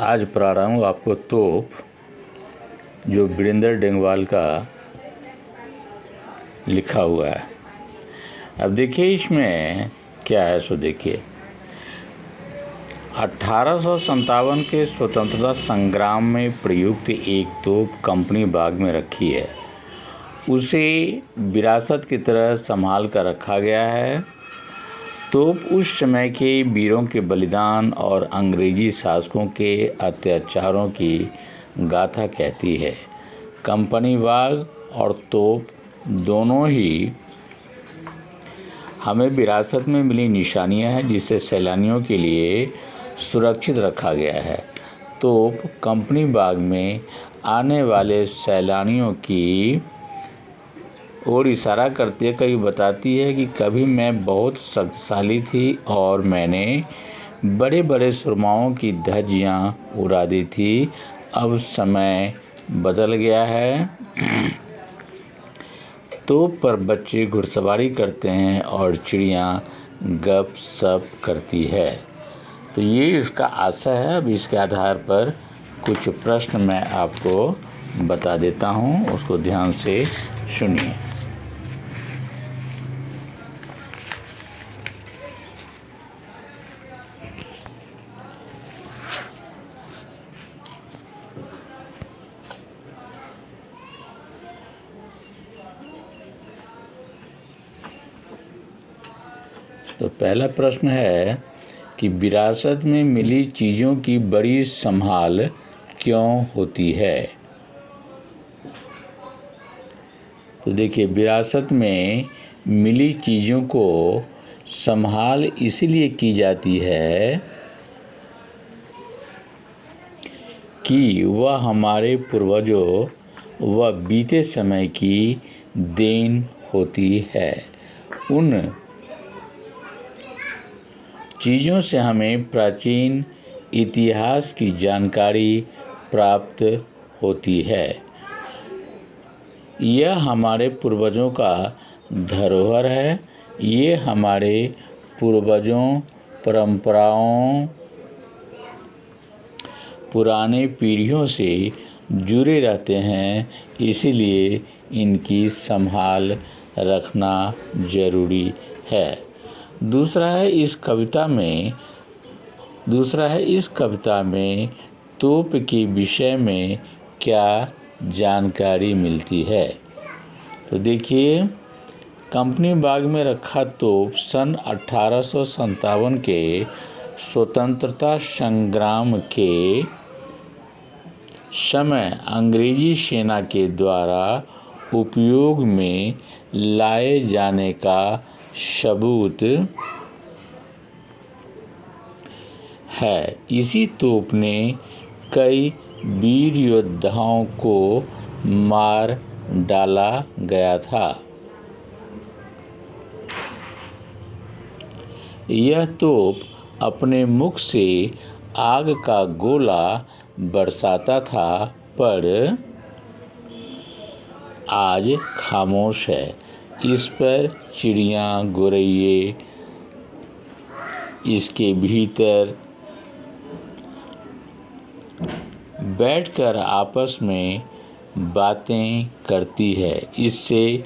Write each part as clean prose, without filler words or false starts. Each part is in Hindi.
आज पढ़ा रहा हूँ आपको तोप, जो वीरेंद्र डेंगवाल का लिखा हुआ है। अब देखिए इसमें क्या है, सो देखिए 1857 के स्वतंत्रता संग्राम में प्रयुक्त एक तोप कंपनी बाग में रखी है। उसे विरासत की तरह संभाल कर रखा गया है। तोप उस समय के वीरों के बलिदान और अंग्रेजी शासकों के अत्याचारों की गाथा कहती है। कंपनी बाग और तोप दोनों ही हमें विरासत में मिली निशानियां हैं, जिसे सैलानियों के लिए सुरक्षित रखा गया है। तोप कंपनी बाग में आने वाले सैलानियों की और इशारा करती है, कभी बताती है कि कभी मैं बहुत शक्तिशाली थी और मैंने बड़े बड़े सुरमाओं की धज्जियाँ उड़ा दी थी। अब समय बदल गया है। तोप पर बच्चे घुड़सवारी करते हैं और चिड़ियाँ गप सप करती है। तो ये इसका आशय है। अब इसके आधार पर कुछ प्रश्न मैं आपको बता देता हूँ, उसको ध्यान से सुनिए। तो पहला प्रश्न है कि विरासत में मिली चीज़ों की बड़ी संभाल क्यों होती है। तो देखिए, विरासत में मिली चीज़ों को संभाल इसलिए की जाती है कि वह हमारे पूर्वजों व बीते समय की देन होती है। उन चीज़ों से हमें प्राचीन इतिहास की जानकारी प्राप्त होती है। यह हमारे पूर्वजों का धरोहर है। ये हमारे पूर्वजों परंपराओं पुराने पीढ़ियों से जुड़े रहते हैं, इसीलिए इनकी संभाल रखना जरूरी है। दूसरा है इस कविता में तोप के विषय में क्या जानकारी मिलती है। तो देखिए, कंपनी बाग में रखा तोप सन 1857 के स्वतंत्रता संग्राम के समय अंग्रेजी सेना के द्वारा उपयोग में लाए जाने का सबूत है। इसी तोप ने कई वीर योद्धाओं को मार डाला गया था। यह तोप अपने मुख से आग का गोला बरसाता था, पर आज खामोश है। इस पर चिड़ियाँ गौरैये इसके भीतर बैठकर आपस में बातें करती है। इससे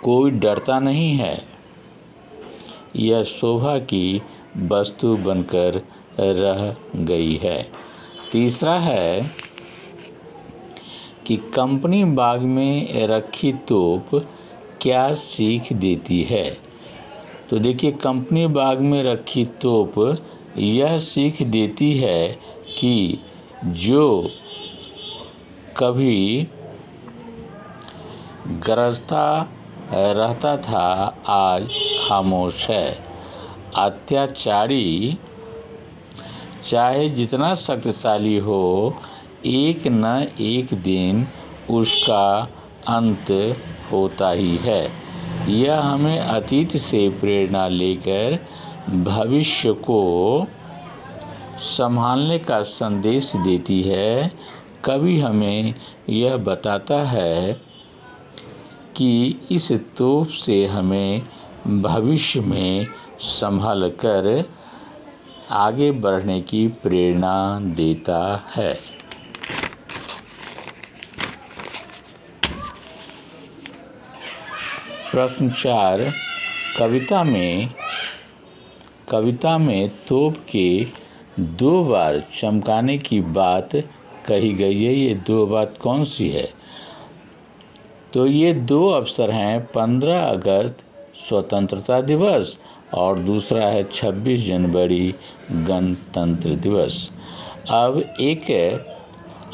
कोई डरता नहीं है। यह शोभा की वस्तु बनकर रह गई है। तीसरा है कि कंपनी बाग में रखी तोप क्या सीख देती है। तो देखिए, कंपनी बाग में रखी तोप यह सीख देती है कि जो कभी गरजता रहता था आज खामोश है। अत्याचारी चाहे जितना शक्तिशाली हो, एक न एक दिन उसका अंत होता ही है। यह हमें अतीत से प्रेरणा लेकर भविष्य को संभालने का संदेश देती है। कवि हमें यह बताता है कि इस तोप से हमें भविष्य में संभल कर आगे बढ़ने की प्रेरणा देता है। प्रश्न 4, कविता में तोप के 2 बार चमकाने की बात कही गई है। ये 2 बात कौन सी है? तो ये 2 अवसर हैं 15 अगस्त स्वतंत्रता दिवस और दूसरा है 26 जनवरी गणतंत्र दिवस। अब एक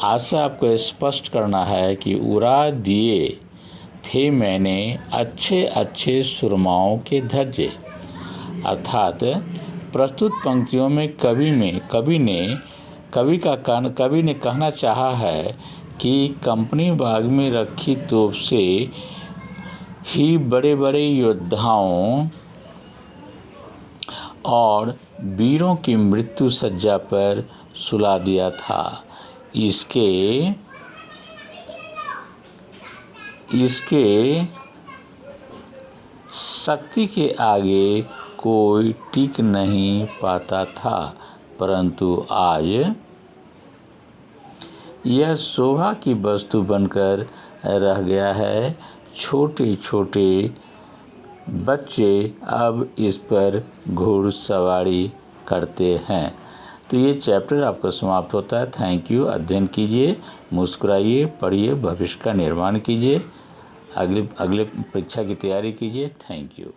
आशा आपको स्पष्ट करना है कि उड़ा दिए थे मैंने अच्छे अच्छे सुरमाओं के धज्जे। अर्थात प्रस्तुत पंक्तियों में कवि ने कहना चाहा है कि कंपनी बाग में रखी तोप से ही बड़े बड़े योद्धाओं और वीरों की मृत्यु सज्जा पर सुला दिया था। इसके शक्ति के आगे कोई टिक नहीं पाता था, परंतु आज यह शोभा की वस्तु बनकर रह गया है। छोटे छोटे बच्चे अब इस पर घुड़सवारी करते हैं। तो ये चैप्टर आपका समाप्त होता है। Thank you. अध्ययन कीजिए, मुस्कुराइए, पढ़िए, भविष्य का निर्माण कीजिए, अगले परीक्षा की तैयारी कीजिए। Thank you.